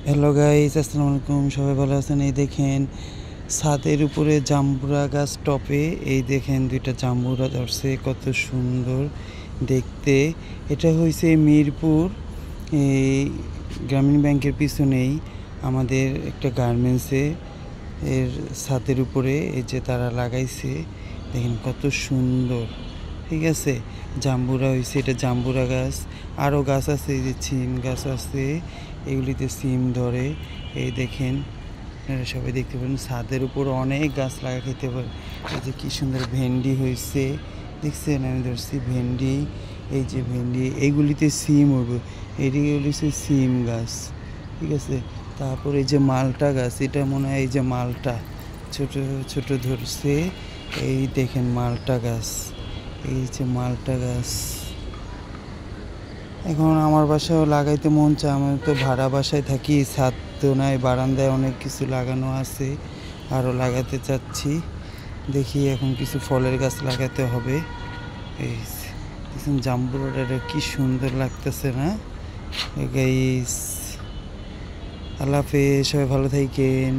Hello guys, আসসালামু আলাইকুম। সবাই ভালো আছেন? এই দেখেন ছাদের উপরে জাম্বুরা গাছ টপে এই দেখেন দুইটা জাম্বুরা ধরছে, কত সুন্দর দেখতে। এটা হয়েছে মিরপুর এই গ্রামীণ ব্যাংকের পিছনেই আমাদের একটা গার্মেন্টসে এর ছাদের উপরে এই যে তারা লাগাইছে, দেখেন কত সুন্দর। ঠিক আছে, জাম্বুরা হয়েছে, এটা জাম্বুরা গাছ। আরও গাছ আছে, এই যে সিম গাছ আছে, এগুলিতে সিম ধরে। এই দেখেন, আপনারা সবাই দেখতে পারেন ছাদের উপর অনেক গাছ লাগা খেতে পারে। এই যে কী সুন্দর ভেন্ডি হয়েছে, দেখছেন? আমি ধরছি ভেন্ডি, এই যে ভেন্ডি, এইগুলিতে সিম হবে, এইদিকে হচ্ছে সিম গাছ। ঠিক আছে, তারপরে এই যে মালটা গাছ, এটা মনে হয় এই যে মালটা ছোট ছোট ধরছে। এই দেখেন মালটা গাছ, এই যে মালটা গাছ। এখন আমার বাসায়ও লাগাইতে মন চায়, আমি তো ভাড়া বাসায় থাকি, ছাদ তো নাই, বারান্দায় অনেক কিছু লাগানো আছে, আরও লাগাতে চাচ্ছি। দেখি এখন কিছু ফলের গাছ লাগাতে হবে। এই দেখুন জাম্বুরাটা কি সুন্দর লাগতেছে না গাইস? আল্লাহ হাফেজ, সবাই ভালো থাকেন।